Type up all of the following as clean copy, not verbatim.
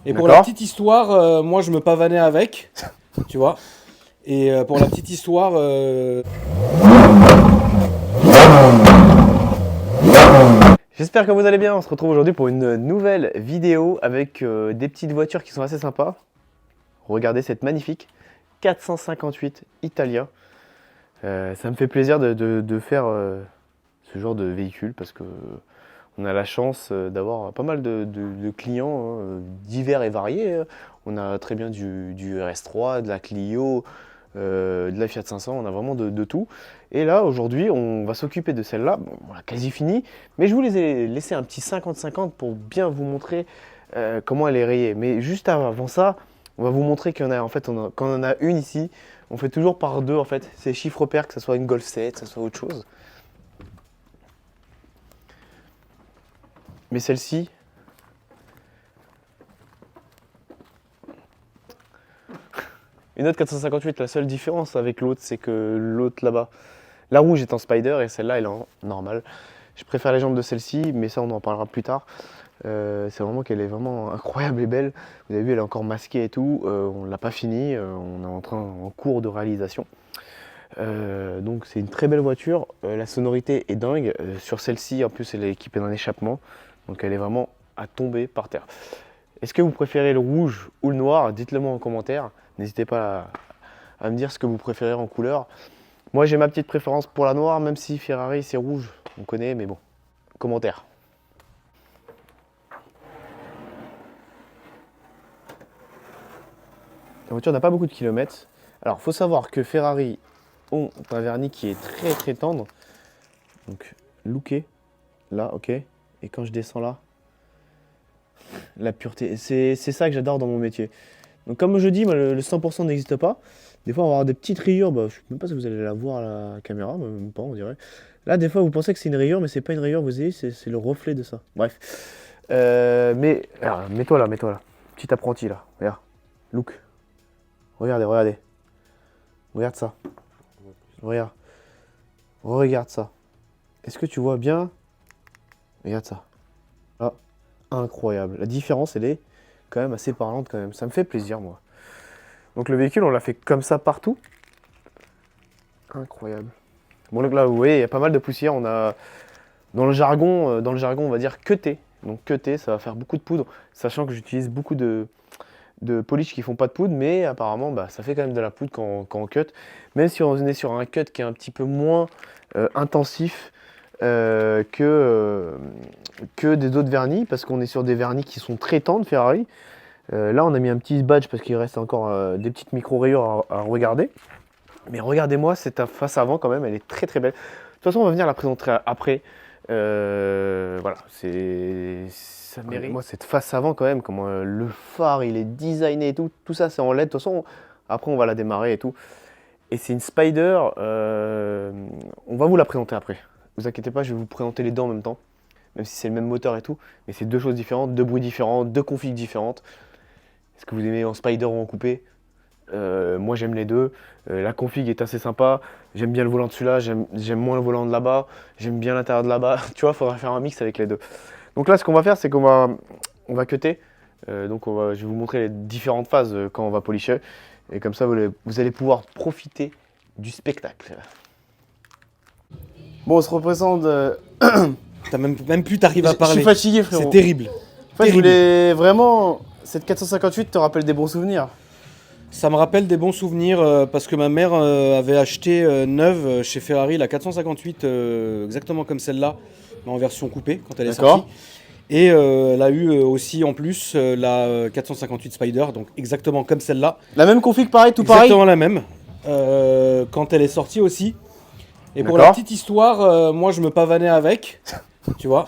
Et pour la petite histoire, moi je me pavanais avec, tu vois. Et pour la petite histoire, j'espère que vous allez bien. On se retrouve aujourd'hui pour une nouvelle vidéo avec des petites voitures qui sont assez sympas. Regardez cette magnifique 458 Italia. Ça me fait plaisir de faire ce genre de véhicule parce que on a la chance d'avoir pas mal de clients divers et variés. On a très bien du RS3, de la Clio, de la Fiat 500, on a vraiment de tout. Et là, aujourd'hui, on va s'occuper de celle-là. Bon, on l'a quasi fini, mais je vous les ai laissé un petit 50-50 pour bien vous montrer comment elle est rayée. Mais juste avant ça, on va vous montrer qu'il y en a, en fait, quand on en a une ici, on fait toujours par deux, en fait. C'est chiffre pair, que ce soit une Golf 7, que ce soit autre chose. Mais celle-ci, une autre 458, la seule différence avec l'autre, c'est que l'autre là-bas, la rouge est en spider et celle-là, elle est en normal. Je préfère les jambes de celle-ci, mais ça, on en parlera plus tard. C'est vraiment qu'elle est vraiment incroyable et belle. Vous avez vu, elle est encore masquée et tout. On ne l'a pas fini, on est en cours de réalisation. Donc c'est une très belle voiture. La sonorité est dingue. Sur celle-ci, en plus, elle est équipée d'un échappement. Donc elle est vraiment à tomber par terre. Est-ce que vous préférez le rouge ou le noir? Dites-le moi en commentaire. N'hésitez pas à me dire ce que vous préférez en couleur. Moi j'ai ma petite préférence pour la noire, même si Ferrari c'est rouge, on connaît, mais bon. Commentaire. La voiture n'a pas beaucoup de kilomètres. Alors faut savoir que Ferrari ont un vernis qui est très tendre. Donc looké, là, ok. Et quand je descends là, la pureté, c'est ça que j'adore dans mon métier. Donc comme je dis, le 100% n'existe pas. Des fois on va avoir des petites rayures, je ne sais même pas si vous allez la voir à la caméra, même pas on dirait. Là des fois vous pensez que c'est une rayure, mais c'est pas une rayure, vous voyez, c'est le reflet de ça. Bref. Mais alors, mets-toi là. Petit apprenti là, regarde. Look. Regardez. Regarde ça. Regarde ça. Est-ce que tu vois bien? Regarde ça. Ah, incroyable. La différence, elle est quand même assez parlante quand même. Ça me fait plaisir, moi. Donc le véhicule, on l'a fait comme ça partout. Incroyable. Bon, donc là, vous voyez, il y a pas mal de poussière. On a, dans le jargon, on va dire cutter. Donc cutter, ça va faire beaucoup de poudre. Sachant que j'utilise beaucoup de polish qui font pas de poudre, mais apparemment, ça fait quand même de la poudre quand on cut. Même si on est sur un cut qui est un petit peu moins intensif que des autres vernis, parce qu'on est sur des vernis qui sont très tendres, Ferrari. Là, on a mis un petit badge parce qu'il reste encore des petites micro-rayures à regarder. Mais regardez-moi cette face avant quand même, elle est très belle. De toute façon, on va venir la présenter après. Voilà, ça mérite. Moi, cette face avant quand même, comment le phare il est designé et tout ça c'est en LED. De toute façon, après on va la démarrer et tout. Et c'est une Spider, on va vous la présenter après. Vous inquiétez pas, je vais vous présenter les deux en même temps. Même si c'est le même moteur et tout. Mais c'est deux choses différentes, deux bruits différents, deux configs différentes. Est-ce que vous aimez en Spider ou en coupé? Moi j'aime les deux. La config est assez sympa. J'aime bien le volant de celui-là, j'aime moins le volant de là-bas. J'aime bien l'intérieur de là-bas. Tu vois, il faudra faire un mix avec les deux. Donc là, ce qu'on va faire, c'est qu'on va cutter. Donc je vais vous montrer les différentes phases quand on va polisher. Et comme ça, vous allez pouvoir profiter du spectacle. Bon, on se représente. t'as même plus t'arrives à parler. Je suis fatigué, frérot. C'est terrible. En fait, je voulais vraiment. Cette 458 te rappelle des bons souvenirs. Ça me rappelle des bons souvenirs parce que ma mère avait acheté neuve chez Ferrari la 458 exactement comme celle-là, mais en version coupée quand elle est sortie. Et elle a eu aussi en plus la 458 Spider, donc exactement comme celle-là. La même config, pareil, tout exactement pareil. la même quand elle est sortie aussi. Et pour la petite histoire, moi je me pavanais avec, tu vois.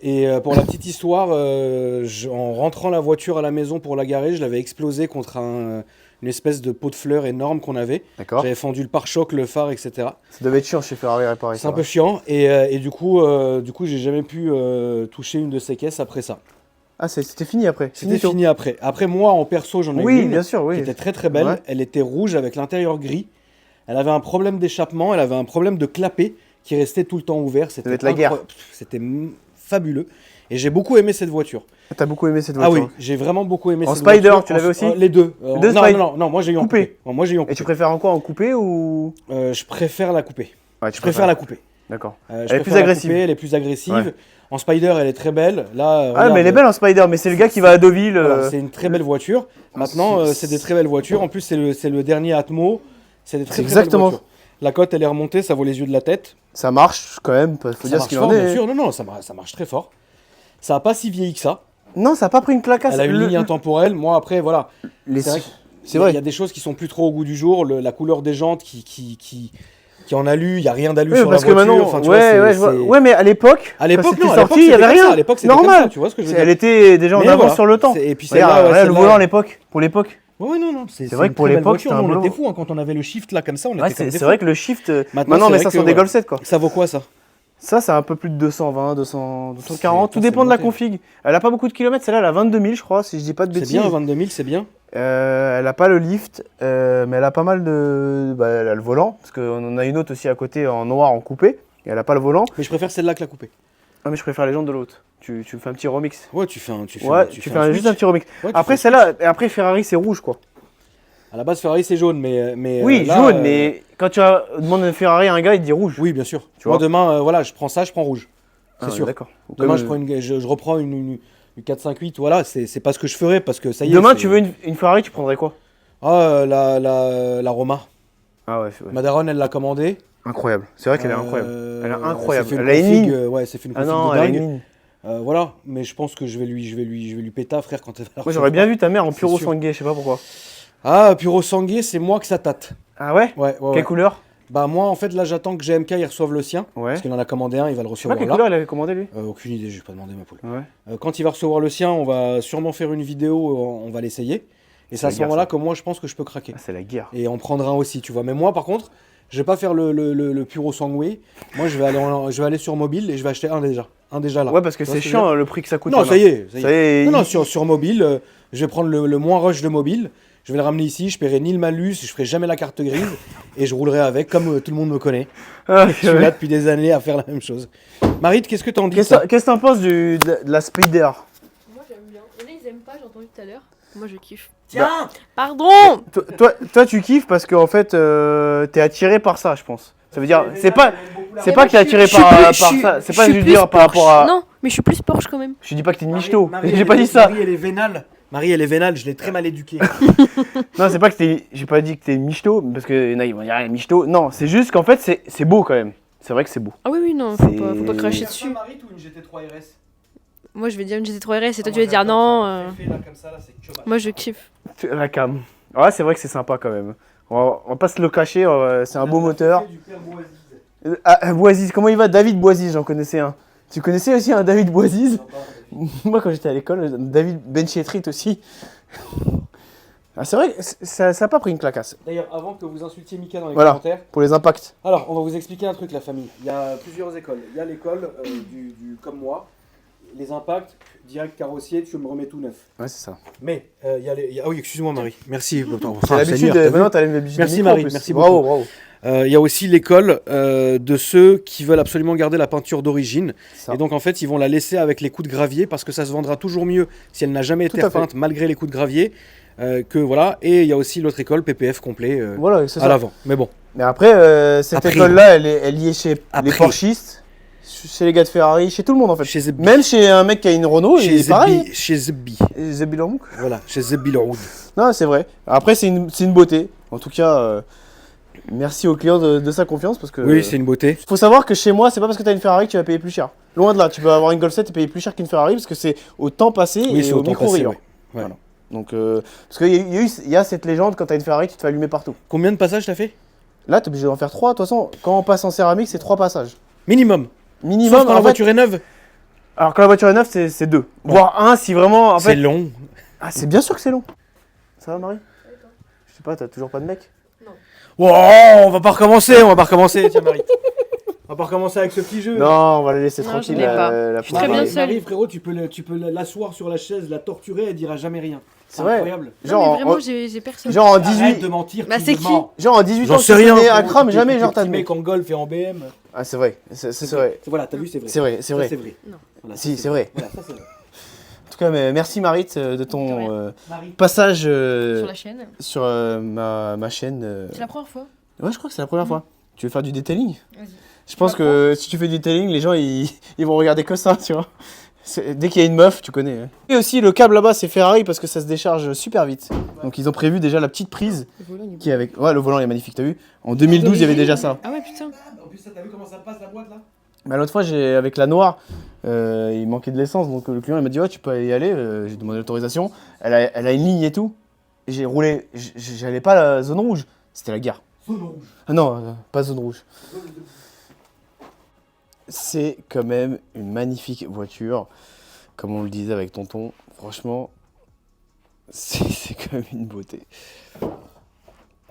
Et pour la petite histoire, en rentrant la voiture à la maison pour la garer, je l'avais explosé contre une espèce de pot de fleurs énorme qu'on avait. J'avais fendu le pare-choc, le phare, etc. Ça devait être chiant chez Ferrari à réparer. C'est un peu chiant. Et du coup, j'ai jamais pu toucher une de ces caisses après ça. Ah, c'était fini après. C'était fini après. Après, moi, en perso, j'en ai eu une bien sûr, qui était très belle. Ouais. Elle était rouge avec l'intérieur gris. Elle avait un problème d'échappement. Elle avait un problème de clapet qui restait tout le temps ouvert. C'était la guerre. C'était fabuleux. Et j'ai beaucoup aimé cette voiture. T'as beaucoup aimé cette Ah voiture? oui, j'ai vraiment beaucoup aimé En cette Spider, voiture. tu l'avais aussi? Les deux. Deux non, Spider. non, moi j'ai eu en Coupé. coupé. Moi j'ai eu en Et coupé. tu préfères en quoi? En coupé ou? Je préfère la coupé. Ouais, Je préfère la coupé. D'accord. Je Elle est préfère plus la agressive. coupé, elle est plus agressive. Ouais. En Spider, elle est très belle. Là, Ah, regarde, mais elle est belle en Spider, mais c'est le gars qui va à Deauville. voilà, c'est une très belle voiture. Maintenant, c'est- c'est des très belles voitures. En plus, c'est le dernier Atmo. C'est des très, C'est très belles exactement. voitures. La cote, elle est remontée, ça vaut les yeux de la tête. Ça marche quand même, faut Ça dire ce marche qu'il fort, en est. bien sûr. Non, ça marche très fort. Ça n'a pas si vieilli que ça. Non, ça a pas pris une clacasse. Elle a une ligne intemporelle. Moi, après, voilà. Les- C'est vrai. C'est vrai. Il y a des choses qui sont plus trop au goût du jour. La couleur des jantes qui en alu. Il n'y a rien d'alu Oui, sur la parce que voiture. maintenant, Enfin, tu vois, ouais, je vois. Ouais, mais à l'époque, À l'époque, quand c'était non, à l'époque, sorti, il y c'était avait comme ça. rien. À l'époque, c'était comme Normal. ça, tu vois ce que je veux dire. Elle était déjà en Mais avance voilà. sur le temps. Et puis Regarde, celle-là, ouais, regarde le celle-là, volant à l'époque. Pour l'époque. Ouais, non, c'est vrai une que pour très belle l'époque, voiture. c'était un Nous, on boulot. était fous hein, quand on avait le shift là comme ça. On Ouais, était comme des c'est fous. vrai que le shift. Maintenant, Maintenant, c'est mais vrai ça que, sont des ouais. Golf 7 quoi. Ça vaut quoi ça? Ça, c'est un peu plus de 220, 200, 240. Tout C'est dépend de la monté. config. Elle a pas beaucoup de kilomètres. Celle-là, elle a 22 000, je crois, si je dis pas de C'est bêtises. bien, 22 000, c'est bien. Elle a pas le lift, mais elle a pas mal de. Bah, elle a le volant, parce qu'on en a une autre aussi à côté en noir, en coupé. Et elle a pas le volant. Mais je préfère celle-là que la coupée. Ah, mais je préfère les jantes de l'autre. Tu me fais un petit remix. Ouais, tu fais un. Tu fais Ouais, un- tu fais fais un juste un switch. petit remix. Ouais, tu Après, fais- celle-là, et après Ferrari, c'est rouge quoi. À la base, Ferrari, c'est jaune, mais Oui, là, jaune, mais quand tu demandes un Ferrari à un gars, il dit rouge. Oui, bien sûr. Tu Moi, vois. demain, voilà, je prends ça, je prends rouge. C'est Ah, sûr. D'accord. Demain, Comme- je reprends une 458. Voilà, c'est pas ce que je ferais parce que ça y est. Demain, c'est- tu veux une Ferrari, tu prendrais quoi? Ah, la Roma. Ah ouais, Ma daronne, elle l'a commandée. incroyable. C'est vrai qu'elle est incroyable. Elle est Elle incroyable. s'est fait Elle a une config, ligne. ouais, c'est fait une Ah config non, de elle a une dingue. ligne. Voilà, mais je pense que je vais lui péta, frère, quand elle va la Moi, j'aurais bien vu ta mère en C'est puro sûr. sangué, je sais pas pourquoi. Ah, Puro Sangué, c'est moi que ça tâte. Ah ouais? Ouais, ouais, Quelle ouais. couleur? Bah, moi, en fait, là, j'attends que GMK il reçoive le sien. Ouais. Parce qu'il en a commandé un, il va le Je sais pas recevoir quelle là. couleur il avait commandé lui. Aucune idée, je vais pas demander ma poule. Ouais. Quand il va recevoir le sien, on va sûrement faire une vidéo, on va l'essayer. Et c'est à la ce guerre, moment-là ça. que moi, je pense que je peux craquer. Ah, c'est la guerre. Et en prendre un aussi, tu vois. Mais moi, par contre, je vais pas faire le Puro Sangué. Moi, je vais aller sur mobile et je vais acheter un déjà. Un déjà là. Ouais, parce que Tu vois c'est ce que je veux chiant le prix que ça coûte. Non, là-bas. ça y est. Ça y est. Ça y est, Non, non, il- sur mobile, je vais prendre le moins rush de mobile. Je vais le ramener ici, je paierai ni le malus, je ferai jamais la carte grise et je roulerai avec comme tout le monde me connaît. Ah, Je suis là depuis des années à faire la même chose. Marit, qu'est-ce que t'en dis de Qu'est-ce ça que t'en penses de la Spider? Moi j'aime bien. Il y en a ils aiment pas, j'ai entendu tout à l'heure. Moi je kiffe. Tiens Pardon. Toi, tu kiffes parce qu'en fait, t'es attiré par ça, je pense. Ça veut dire, c'est pas que t'es attiré Je suis par plus- ça. C'est pas je je suis veux plus dire par rapport à. Non, mais je suis plus Porsche quand même. Je dis pas que t'es une michto. Marie, J'ai pas dit ça. Marie, elle est vénale. Marie, elle est vénale, je l'ai très mal éduquée. Non, c'est pas que t'es. J'ai pas dit que t'es une michto parce que non, ils vont dire ah, michto. Non, c'est juste qu'en fait, c'est beau quand même. C'est vrai que c'est beau. Ah oui, non, faut pas cracher dessus. Marie ou une GT3 RS Moi je vais dire une GT3 RS et toi tu vas dire non. Moi je kiffe. La cam. Ouais, c'est vrai que c'est sympa quand même. On va pas se le cacher. C'est un beau moteur. Boisiz, comment il va? David Boisiz, j'en connaissais un. Tu connaissais aussi un David Boisiz? Moi, quand j'étais à l'école, David Benchetrit aussi. Ah, c'est vrai que ça a pas pris une clacasse D'ailleurs, avant que vous insultiez Mika dans les Voilà. commentaires, pour les impacts. alors on va vous expliquer un truc, la famille. Il y a plusieurs écoles. Il y a l'école du comme moi, les impacts, direct carrossier, tu me remets tout neuf. Ouais, c'est ça. Mais ah oui, excuse-moi Marie. Merci. C'est l'habitude. Maintenant, t'as l'habitude. Merci, du micro, Marie, en plus. merci Bravo, beaucoup. bravo. Il y a aussi l'école de ceux qui veulent absolument garder la peinture d'origine. Ça. Et donc en fait, ils vont la laisser avec les coups de gravier parce que ça se vendra toujours mieux si elle n'a jamais été Tout à fait. repeinte malgré les coups de gravier. Que voilà. Et il y a aussi l'autre école, PPF complet, Voilà, c'est à ça. l'avant. Mais bon. Mais après, cette Après. école-là, elle y est chez les Après. Porschistes, chez les gars de Ferrari, chez tout le monde en fait. Chez Zebbi. Même chez un mec qui a une Renault, il Chez est pareil. Zebbi. Chez Zebbi. Zebbi Lamouk. Voilà, chez Zebbi Leroud. Non, c'est vrai. Après, c'est une beauté. En tout cas, merci au client de sa confiance parce que. Oui, c'est une beauté. Faut savoir que chez moi, c'est pas parce que t'as une Ferrari que tu vas payer plus cher. Loin de là, tu peux avoir une Golf 7 et payer plus cher qu'une Ferrari parce que c'est au temps passé Oui, et c'est au au temps micro passé, rayon. ouais. Ouais. Voilà. Donc, parce qu'il y a cette légende quand t'as une Ferrari, tu te fais allumer partout. Combien de passages t'as fait? Là, t'es obligé d'en faire 3. De toute façon, quand on passe en céramique, c'est 3 passages. Minimum. Minimum. Sauf quand en la fait- voiture est neuve. Alors, quand la voiture est neuve, c'est 2. Voire 1 si vraiment. En C'est fait... long. Ah, c'est bien sûr que c'est long. Ça va, Marie? Je sais pas, t'as toujours pas de mec? Oh, on va pas recommencer, Tiens, Marie. On va pas recommencer avec ce petit jeu. Non, on va la laisser Non, tranquille. je l'ai pas. la Je suis très pauvre. bien Marie, seule. Marie, frérot, tu peux l'asseoir sur la chaise, la torturer, elle dira jamais rien. C'est vrai. Incroyable. Genre, Non, mais vraiment en- j'ai personne. genre en Arrête 18, de mentir. Bah, tu c'est me qui mens. genre en 18 J'en ans, sais tu rien. connais un frérot, crame, t'es- jamais t'es genre petit t'as de mec. mec en golf et en BM. Ah, c'est vrai, c'est vrai. Voilà, t'as vu, c'est vrai. C'est vrai, c'est Ça, vrai. c'est vrai. Non. Voilà, Si, ça, c'est vrai. Voilà, ça c'est vrai. En tout cas, mais merci Marit de De ton rien. passage Sur la chaîne. sur ma chaîne. C'est la première fois. Ouais, je crois que c'est la première fois. Tu veux faire du detailing? Vas-y. Je pense que si tu fais du detailing, les gens ils vont regarder que ça, tu vois. Dès qu'il y a une meuf, tu connais. Hein. Et aussi, le câble là-bas, c'est Ferrari parce que ça se décharge super vite. Donc ils ont prévu déjà la petite prise Le volant, il est qui est avec. Ouais, le volant il est magnifique, t'as vu? En 2012, il y avait déjà ça. Ah ouais, putain. En plus, t'as vu comment ça passe la boîte là? Bah, l'autre fois, avec la noire, il manquait de l'essence, donc le client il m'a dit ouais, tu peux y aller. J'ai demandé l'autorisation. Elle a une ligne et tout. Et j'ai roulé, j'allais pas à la zone rouge. C'était la gare. Zone rouge. Ah non, pas zone rouge. C'est quand même une magnifique voiture, comme on le disait avec tonton. Franchement, c'est quand même une beauté.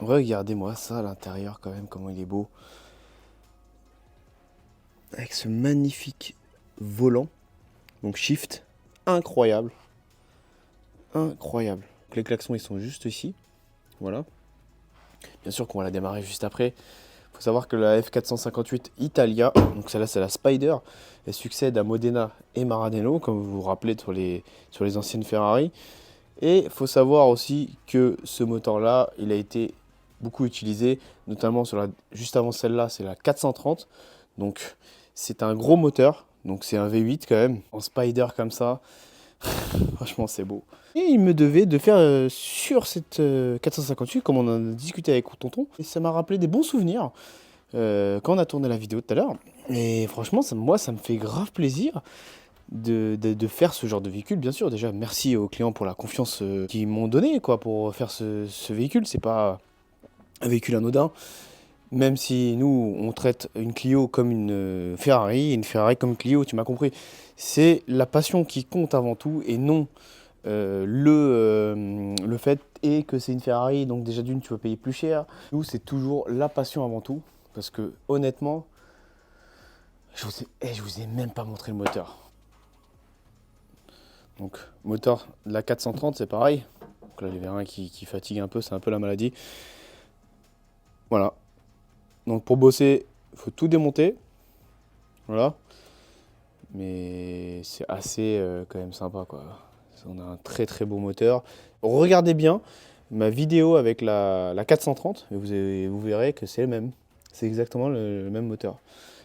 Regardez-moi ça à l'intérieur quand même, comment il est beau. Avec ce magnifique volant, donc shift, incroyable. Incroyable. Donc les klaxons ils sont juste ici, voilà. Bien sûr qu'on va la démarrer juste après. Il faut savoir que la F458 Italia, donc celle-là c'est la Spider, elle succède à Modena et Maranello, comme vous vous rappelez sur les anciennes Ferrari. Et il faut savoir aussi que ce moteur-là, il a été beaucoup utilisé, notamment juste avant celle-là, c'est la 430. Donc c'est un gros moteur, donc c'est un V8 quand même, en Spider comme ça. Franchement, c'est beau. Et il me devait de faire sur cette 458, comme on en a discuté avec tonton. Et ça m'a rappelé des bons souvenirs quand on a tourné la vidéo tout à l'heure. Et franchement, moi, ça me fait grave plaisir de faire ce genre de véhicule. Bien sûr, déjà, merci aux clients pour la confiance qu'ils m'ont donnée quoi, pour faire ce véhicule. C'est pas un véhicule anodin. Même si nous, on traite une Clio comme une Ferrari comme une Clio, tu m'as compris. C'est la passion qui compte avant tout et non le fait est que c'est une Ferrari, donc déjà d'une, tu vas payer plus cher. Nous, c'est toujours la passion avant tout. Parce que honnêtement, je vous ai même pas montré le moteur. Donc, moteur de la 430, c'est pareil. Donc là, les vérins qui fatiguent un peu, c'est un peu la maladie. Voilà. Donc pour bosser, il faut tout démonter. Voilà. Mais c'est assez quand même sympa quoi. On a un très très beau moteur. Regardez bien ma vidéo avec la 430 et vous verrez que c'est le même. C'est exactement le même moteur.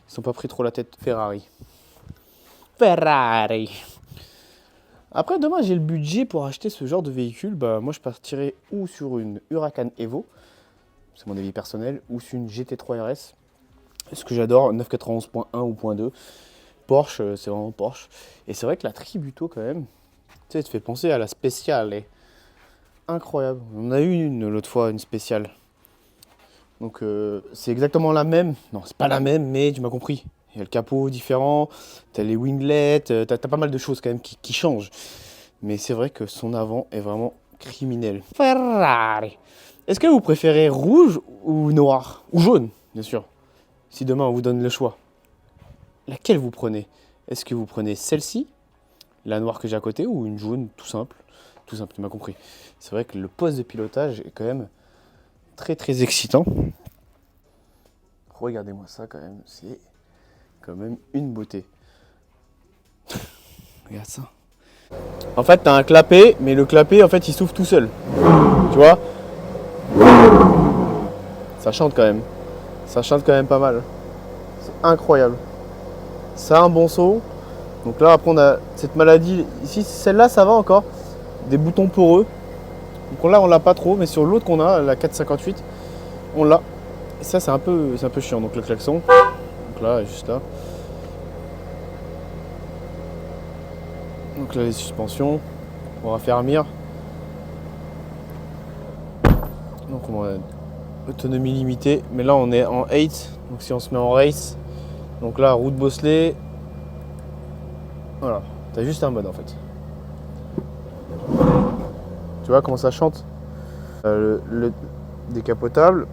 Ils ne sont pas pris trop la tête Ferrari. Ferrari. Après demain j'ai le budget pour acheter ce genre de véhicule. Bah, moi je partirai ou sur une Huracan Evo. C'est mon avis personnel, ou sur une GT3 RS. Ce que j'adore, 991.1 ou .2. Porsche, c'est vraiment Porsche. Et c'est vrai que la Tributo, quand même, tu sais, te fait penser à la spéciale. Incroyable. On a eu une l'autre fois, une spéciale. Donc, c'est exactement la même. Non, c'est pas la même, mais tu m'as compris. Il y a le capot différent, t'as les winglets, t'as pas mal de choses quand même qui changent. Mais c'est vrai que son avant est vraiment criminel. Ferrari. Est-ce que vous préférez rouge ou noir? Ou jaune, bien sûr. Si demain on vous donne le choix. Laquelle vous prenez? Est-ce que vous prenez celle-ci, la noire que j'ai à côté, ou une jaune tout simple? Tout simple, tu m'as compris. C'est vrai que le poste de pilotage est quand même très très excitant. Regardez-moi ça quand même, c'est quand même une beauté. Regarde ça. En fait, tu as un clapet, mais le clapet, en fait, il s'ouvre tout seul. Tu vois? Ça chante quand même. Ça chante quand même pas mal. C'est incroyable. Ça a un bon saut. Donc là, après, on a cette maladie. Ici, celle-là, ça va encore. Des boutons poreux. Donc là, on l'a pas trop. Mais sur l'autre qu'on a, la 458, on l'a. Et ça, c'est un peu chiant. Donc le klaxon. Donc là, juste là. Donc là, les suspensions. On va fermir. Donc on va autonomie limitée. Mais là, on est en 8. Donc si on se met en race. Donc là, route bosselée. Voilà. T'as juste un mode en fait. Tu vois comment ça chante? Le décapotable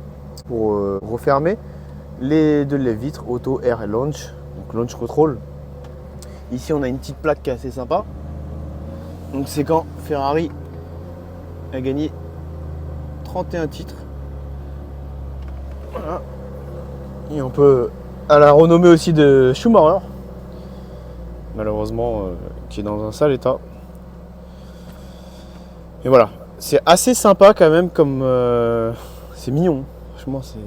pour refermer. Les deux lève-vitres, auto, air et launch. Donc launch control. Ici on a une petite plaque qui est assez sympa. Donc c'est quand Ferrari a gagné 31 titres. Voilà. Et on peut à la renommée aussi de Schumacher. Malheureusement, qui est dans un sale état. Et voilà, c'est assez sympa quand même comme... c'est mignon, franchement c'est...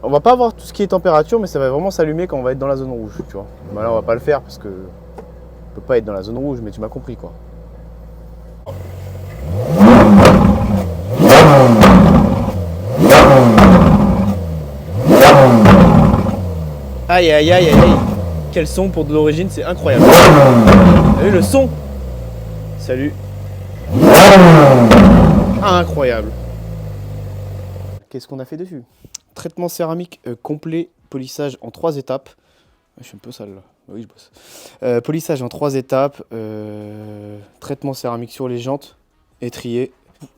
On va pas avoir tout ce qui est température, mais ça va vraiment s'allumer quand on va être dans la zone rouge, tu vois. Bah là on va pas le faire parce que... On peut pas être dans la zone rouge, mais tu m'as compris quoi. Aïe aïe aïe aïe aïe. Quel son pour de l'origine, c'est incroyable. T'as vu le son? Salut. Incroyable. Qu'est-ce qu'on a fait dessus? Traitement céramique complet, polissage en 3 étapes. Je suis un peu sale là. Oui, je bosse. Polissage en 3 étapes. Traitement céramique sur les jantes, étrier.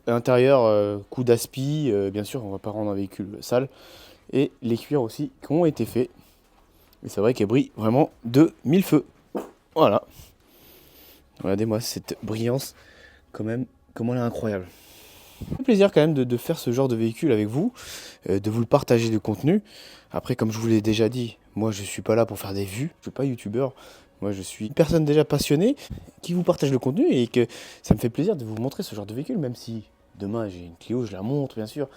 Intérieur, coup d'aspi. Bien sûr, on va pas rendre un véhicule sale. Et les cuirs aussi qui ont été faits. Et c'est vrai qu'elle brille vraiment de 1000 feux. Voilà. Regardez-moi cette brillance, quand même, comment elle est incroyable. Ça fait plaisir quand même de faire ce genre de véhicule avec vous, de vous le partager de contenu. Après, comme je vous l'ai déjà dit, moi je suis pas là pour faire des vues, je suis pas youtubeur. Moi je suis une personne déjà passionnée qui vous partage le contenu et que ça me fait plaisir de vous montrer ce genre de véhicule, même si demain j'ai une Clio, je la montre bien sûr.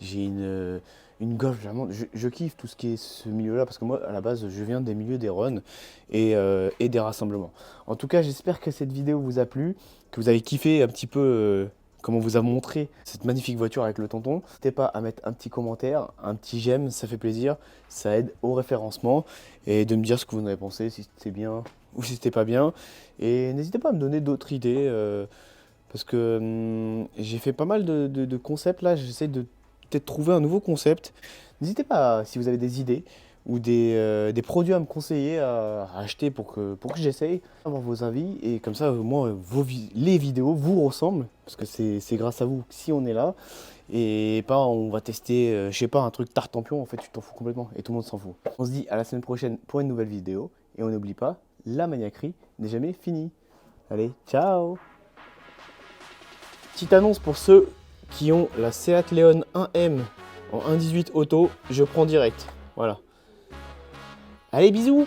J'ai une Golf, je la montre. Je kiffe tout ce qui est ce milieu-là parce que moi à la base je viens des milieux des runs et des rassemblements. En tout cas j'espère que cette vidéo vous a plu, que vous avez kiffé un petit peu comment on vous a montré cette magnifique voiture avec le tonton. N'hésitez pas à mettre un petit commentaire, un petit j'aime, ça fait plaisir, ça aide au référencement et de me dire ce que vous en avez pensé, si c'était bien ou si c'était pas bien. Et n'hésitez pas à me donner d'autres idées parce que j'ai fait pas mal de concepts là, j'essaie de peut-être trouver un nouveau concept. N'hésitez pas si vous avez des idées ou des produits à me conseiller à acheter pour que j'essaye, avoir vos avis et comme ça au moins les vidéos vous ressemblent parce que c'est grâce à vous si on est là et pas on va tester je sais pas un truc tartempion, en fait tu t'en fous complètement et tout le monde s'en fout. On se dit à la semaine prochaine pour une nouvelle vidéo et on n'oublie pas, la maniaquerie n'est jamais finie. Allez, ciao. Petite annonce pour ceux qui ont la Seat Leon 1M en 1.18 auto, je prends direct. Voilà. Allez, bisous!